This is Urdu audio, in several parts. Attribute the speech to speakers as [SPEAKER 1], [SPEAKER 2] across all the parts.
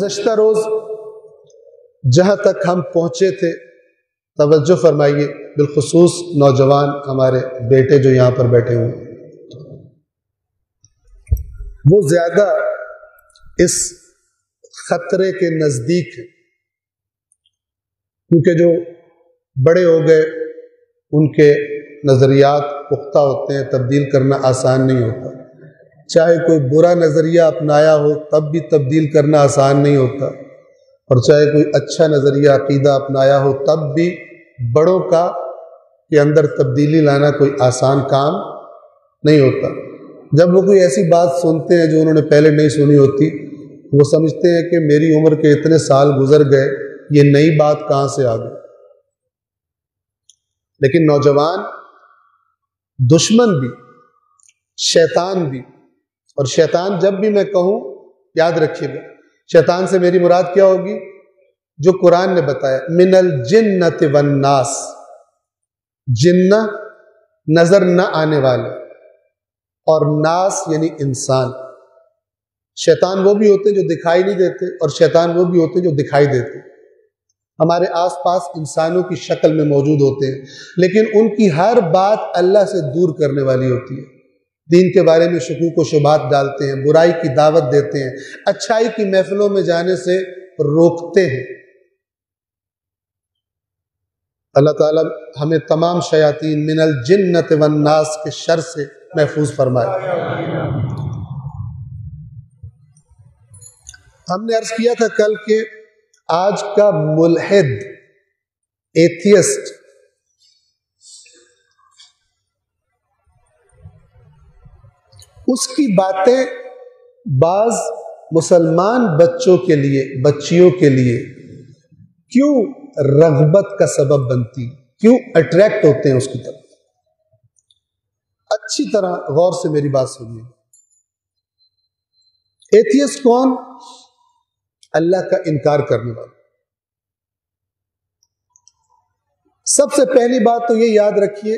[SPEAKER 1] گزشتہ روز جہاں تک ہم پہنچے تھے توجہ فرمائیے، بالخصوص نوجوان ہمارے بیٹے جو یہاں پر بیٹھے ہوئے، وہ زیادہ اس خطرے کے نزدیک ہیں، کیونکہ جو بڑے ہو گئے ان کے نظریات پختہ ہوتے ہیں، تبدیل کرنا آسان نہیں ہوتا، چاہے کوئی برا نظریہ اپنایا ہو تب بھی تبدیل کرنا آسان نہیں ہوتا، اور چاہے کوئی اچھا نظریہ عقیدہ اپنایا ہو تب بھی بڑوں کا کے اندر تبدیلی لانا کوئی آسان کام نہیں ہوتا۔ جب وہ کوئی ایسی بات سنتے ہیں جو انہوں نے پہلے نہیں سنی ہوتی، وہ سمجھتے ہیں کہ میری عمر کے اتنے سال گزر گئے، یہ نئی بات کہاں سے آ گئی۔ لیکن نوجوان دشمن بھی، شیطان بھی، اور شیطان جب بھی میں کہوں یاد رکھیے گا، شیطان سے میری مراد کیا ہوگی؟ جو قرآن نے بتایا، من الجنۃ والناس، جنہ نظر نہ آنے والے، اور ناس یعنی انسان۔ شیطان وہ بھی ہوتے ہیں جو دکھائی نہیں دیتے، اور شیطان وہ بھی ہوتے ہیں جو دکھائی دیتے، ہمارے آس پاس انسانوں کی شکل میں موجود ہوتے ہیں، لیکن ان کی ہر بات اللہ سے دور کرنے والی ہوتی ہے، دین کے بارے میں شکوک و شبہات ڈالتے ہیں، برائی کی دعوت دیتے ہیں، اچھائی کی محفلوں میں جانے سے روکتے ہیں۔ اللہ تعالیٰ ہمیں تمام شیاطین من الجنۃ والناس کے شر سے محفوظ فرمائے۔ ہم نے عرض کیا تھا کل کہ آج کا ملحد، ایتھیسٹ، اس کی باتیں بعض مسلمان بچوں کے لیے، بچیوں کے لیے کیوں رغبت کا سبب بنتی، کیوں اٹریکٹ ہوتے ہیں اس کی طرف۔ اچھی طرح غور سے میری بات سنیے۔ ایتھیسٹ کون؟ اللہ کا انکار کرنے والا۔ سب سے پہلی بات تو یہ یاد رکھیے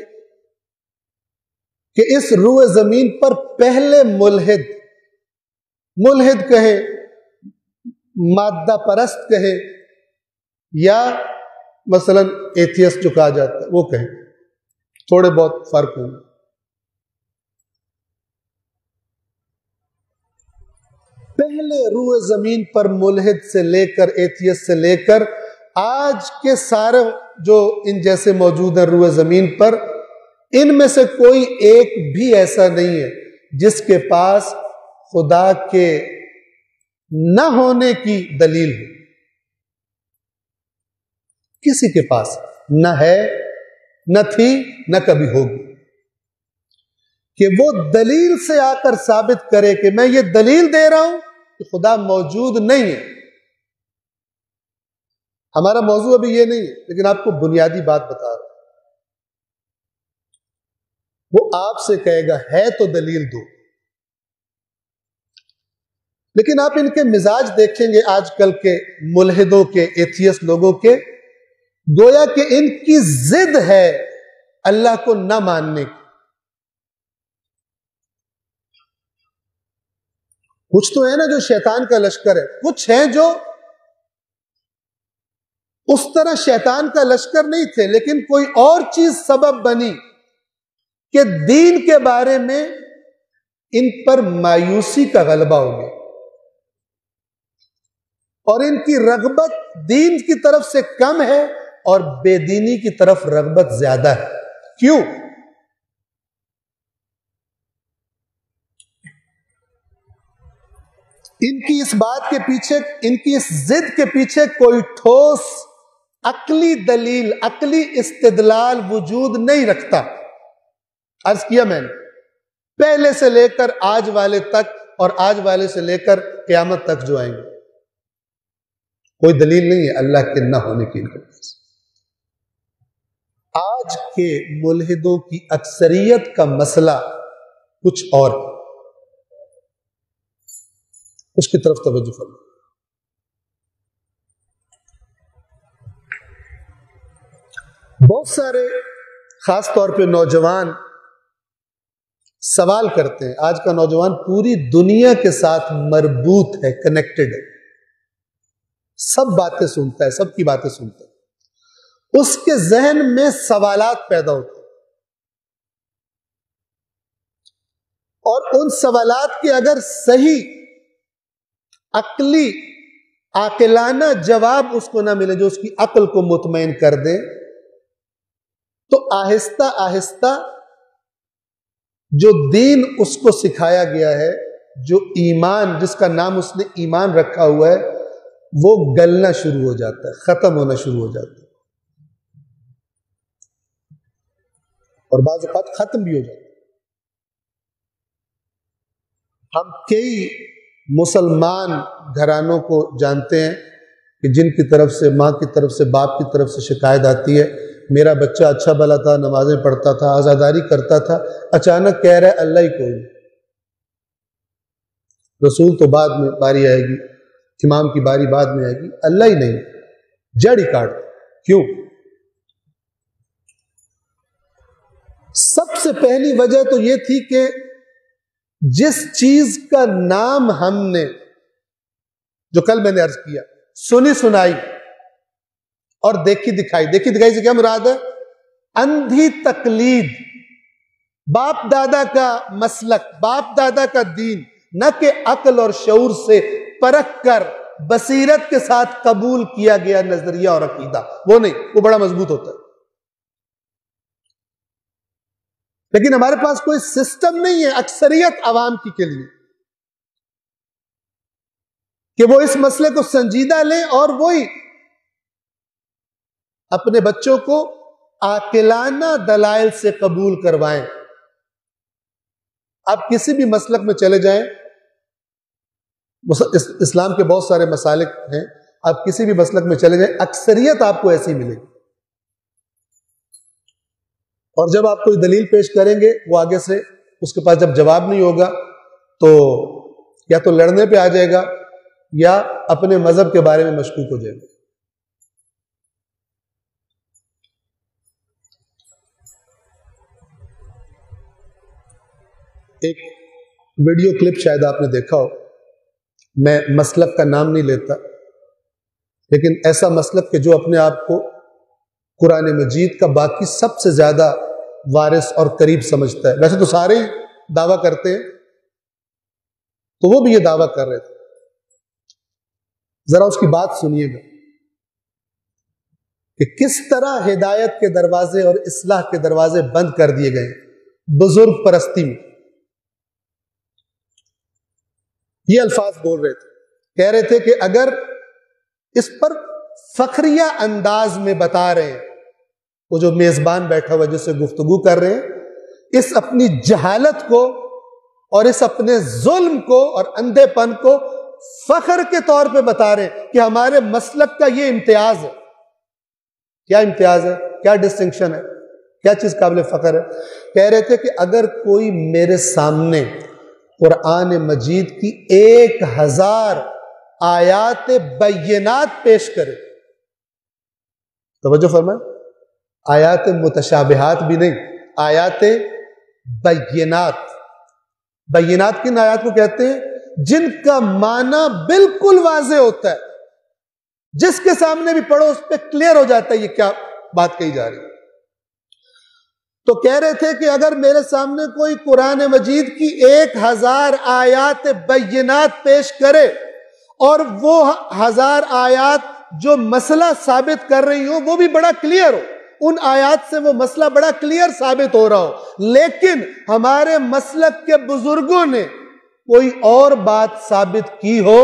[SPEAKER 1] کہ اس روئے زمین پر پہلے ملحد کہے، مادہ پرست کہے، یا مثلا ایتھیسٹ جو کہا جاتا ہے وہ کہیں، تھوڑے بہت فرق ہوں۔ پہلے روئے زمین پر ملحد سے لے کر، ایتھیسٹ سے لے کر آج کے سارے جو ان جیسے موجود ہیں روئے زمین پر، ان میں سے کوئی ایک بھی ایسا نہیں ہے جس کے پاس خدا کے نہ ہونے کی دلیل ہے۔ کسی کے پاس نہ ہے، نہ تھی، نہ کبھی ہوگی، کہ وہ دلیل سے آ کر ثابت کرے کہ میں یہ دلیل دے رہا ہوں کہ خدا موجود نہیں ہے۔ ہمارا موضوع ابھی یہ نہیں ہے، لیکن آپ کو بنیادی بات بتا رہا ہوں۔ وہ آپ سے کہے گا ہے تو دلیل دو، لیکن آپ ان کے مزاج دیکھیں گے آج کل کے ملحدوں کے، ایتھیسٹ لوگوں کے، گویا کہ ان کی ضد ہے اللہ کو نہ ماننے کی۔ کچھ تو ہے نا جو شیطان کا لشکر ہے، کچھ ہیں جو اس طرح شیطان کا لشکر نہیں تھے، لیکن کوئی اور چیز سبب بنی کہ دین کے بارے میں ان پر مایوسی کا غلبہ ہو گیا، اور ان کی رغبت دین کی طرف سے کم ہے اور بے دینی کی طرف رغبت زیادہ ہے۔ کیوں؟ ان کی اس بات کے پیچھے، ان کی اس ضد کے پیچھے کوئی ٹھوس عقلی دلیل، عقلی استدلال وجود نہیں رکھتا۔ عرض کیا میں نے، پہلے سے لے کر آج والے تک، اور آج والے سے لے کر قیامت تک جو آئیں گے، کوئی دلیل نہیں ہے اللہ کے نہ ہونے کی ان کے پاس۔ آج کے ملحدوں کی اکثریت کا مسئلہ کچھ اور ہے، اس کی طرف توجہ فرمائیں۔ بہت سارے خاص طور پہ نوجوان سوال کرتے ہیں، آج کا نوجوان پوری دنیا کے ساتھ مربوط ہے، کنیکٹڈ ہے، سب باتیں سنتا ہے، سب کی باتیں سنتا ہے، اس کے ذہن میں سوالات پیدا ہوتے ہیں، اور ان سوالات کے اگر صحیح عقلی عاقلانہ جواب اس کو نہ ملے جو اس کی عقل کو مطمئن کر دے، تو آہستہ آہستہ جو دین اس کو سکھایا گیا ہے، جو ایمان جس کا نام اس نے ایمان رکھا ہوا ہے، وہ گلنا شروع ہو جاتا ہے، ختم ہونا شروع ہو جاتا ہے، اور بعض اوقات ختم بھی ہو جاتا ہے۔ ہم کئی مسلمان گھرانوں کو جانتے ہیں کہ جن کی طرف سے، ماں کی طرف سے، باپ کی طرف سے شکایت آتی ہے، میرا بچہ اچھا بھلا تھا، نمازیں پڑھتا تھا، عزاداری کرتا تھا، اچانک کہہ رہا ہے اللہ ہی کوئی، رسول تو بعد میں باری آئے گی، امام کی باری بعد میں آئے گی، اللہ ہی نہیں، جڑ ہی کاٹ۔ کیوں؟ سب سے پہلی وجہ تو یہ تھی کہ جس چیز کا نام ہم نے، جو کل میں نے عرض کیا، سنی سنائی اور دیکھی دکھائی، دیکھی دکھائی سے کیا مراد ہے؟ اندھی تقلید، باپ دادا کا مسلک، باپ دادا کا دین، نہ کہ عقل اور شعور سے پرکھ کر بصیرت کے ساتھ قبول کیا گیا نظریہ اور عقیدہ، وہ نہیں، وہ بڑا مضبوط ہوتا ہے۔ لیکن ہمارے پاس کوئی سسٹم نہیں ہے اکثریت عوام کے لیے کہ وہ اس مسئلے کو سنجیدہ لیں اور وہی اپنے بچوں کو عاقلانہ دلائل سے قبول کروائیں۔ آپ کسی بھی مسلک میں چلے جائیں، اسلام کے بہت سارے مسالک ہیں، آپ کسی بھی مسلک میں چلے جائیں، اکثریت آپ کو ایسی ملے گی، اور جب آپ کوئی دلیل پیش کریں گے، وہ آگے سے اس کے پاس جب جواب نہیں ہوگا تو یا تو لڑنے پہ آ جائے گا یا اپنے مذہب کے بارے میں مشکوک ہو جائے گا۔ ایک ویڈیو کلپ شاید آپ نے دیکھا ہو، میں مسلک کا نام نہیں لیتا، لیکن ایسا مسلک کہ جو اپنے آپ کو قرآن مجید کا باقی سب سے زیادہ وارث اور قریب سمجھتا ہے، ویسے تو سارے ہی دعویٰ کرتے ہیں، تو وہ بھی یہ دعویٰ کر رہے تھے۔ ذرا اس کی بات سنیے گا کہ کس طرح ہدایت کے دروازے اور اصلاح کے دروازے بند کر دیے گئے بزرگ پرستی میں۔ یہ الفاظ بول رہے تھے، کہہ رہے تھے کہ اگر اس پر فخریہ انداز میں بتا رہے ہیں، وہ جو میزبان بیٹھا ہوا جس سے گفتگو کر رہے ہیں، اس اپنی جہالت کو اور اس اپنے ظلم کو اور اندھے پن کو فخر کے طور پہ بتا رہے ہیں کہ ہمارے مسلک کا یہ امتیاز ہے۔ کیا امتیاز ہے؟ کیا ڈسٹنکشن ہے؟ کیا چیز قابل فخر ہے؟ کہہ رہے تھے کہ اگر کوئی میرے سامنے قرآن مجید کی 1000 آیات بینات پیش کرے، توجہ فرمائیں، آیات متشابہات بھی نہیں، آیات بینات۔ بینات کن آیات کو کہتے ہیں؟ جن کا معنی بالکل واضح ہوتا ہے، جس کے سامنے بھی پڑھو اس پہ کلیئر ہو جاتا ہے یہ کیا بات کہی جا رہی ہے۔ تو کہہ رہے تھے کہ اگر میرے سامنے کوئی قرآن مجید کی 1000 آیات بینات پیش کرے اور وہ 1000 آیات جو مسئلہ ثابت کر رہی ہو وہ بھی بڑا کلیئر ہو، ان آیات سے وہ مسئلہ بڑا کلیئر ثابت ہو رہا ہو، لیکن ہمارے مسلک کے بزرگوں نے کوئی اور بات ثابت کی ہو،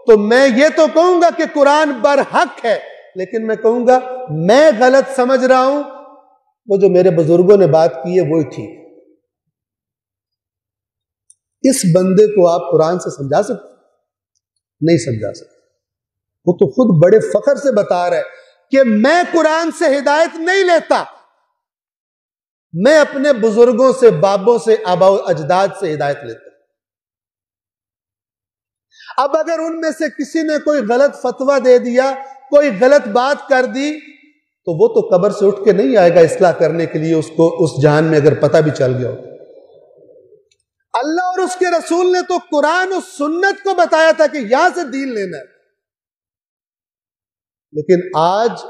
[SPEAKER 1] تو میں یہ تو کہوں گا کہ قرآن برحق ہے، لیکن میں کہوں گا میں غلط سمجھ رہا ہوں، وہ جو میرے بزرگوں نے بات کی ہے وہی ٹھیک۔ اس بندے کو آپ قرآن سے سمجھا سکتے؟ نہیں سمجھا سکتے۔ وہ تو خود بڑے فخر سے بتا رہا ہے کہ میں قرآن سے ہدایت نہیں لیتا، میں اپنے بزرگوں سے، بابوں سے، آباء و اجداد سے ہدایت لیتا۔ اب اگر ان میں سے کسی نے کوئی غلط فتویٰ دے دیا، کوئی غلط بات کر دی، تو وہ تو قبر سے اٹھ کے نہیں آئے گا اصلاح کرنے کے لیے، اس کو اس جہان میں اگر پتہ بھی چل گیا ہو۔ اللہ اور اس کے رسول نے تو قرآن و سنت کو بتایا تھا کہ یہاں سے دین لینا ہے۔ لیکن آج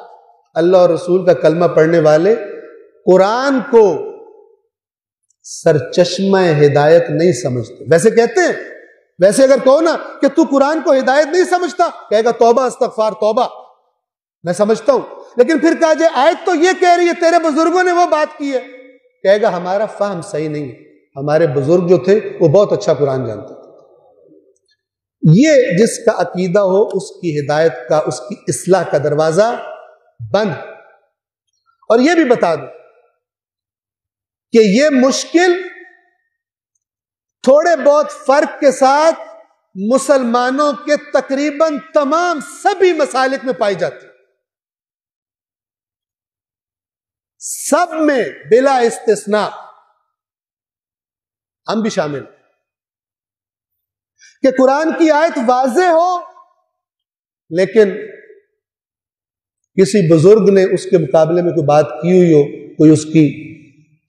[SPEAKER 1] اللہ اور رسول کا کلمہ پڑھنے والے قرآن کو سرچشمہ ہدایت نہیں سمجھتے. ویسے کہتے ہیں، ویسے اگر کہو نا کہ تو قرآن کو ہدایت نہیں سمجھتا، کہے گا توبہ استغفار توبہ، میں سمجھتا ہوں. لیکن پھر کہا جائے آیت تو یہ کہہ رہی ہے، تیرے بزرگوں نے وہ بات کی ہے، کہے گا ہمارا فہم صحیح نہیں ہے، ہمارے بزرگ جو تھے وہ بہت اچھا قرآن جانتے تھے. یہ جس کا عقیدہ ہو اس کی ہدایت کا، اس کی اصلاح کا دروازہ بند. اور یہ بھی بتا دوں کہ یہ مشکل تھوڑے بہت فرق کے ساتھ مسلمانوں کے تقریباً تمام سبھی مسالک میں پائی جاتی، سب میں بلا استثناء، ہم بھی شامل، کہ قرآن کی آیت واضح ہو لیکن کسی بزرگ نے اس کے مقابلے میں کوئی بات کی ہوئی ہو، کوئی اس کی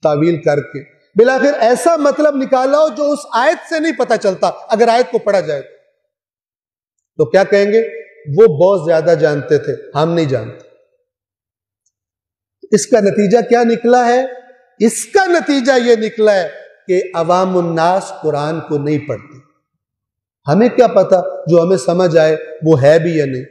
[SPEAKER 1] تعویل کر کے بلاخر ایسا مطلب نکالا ہو جو اس آیت سے نہیں پتہ چلتا. اگر آیت کو پڑھا جائے تو کیا کہیں گے؟ وہ بہت زیادہ جانتے تھے، ہم نہیں جانتے. اس کا نتیجہ کیا نکلا ہے؟ اس کا نتیجہ یہ نکلا ہے کہ عوام الناس قرآن کو نہیں پڑھتے. ہمیں کیا پتا جو ہمیں سمجھ آئے وہ ہے بھی یا نہیں.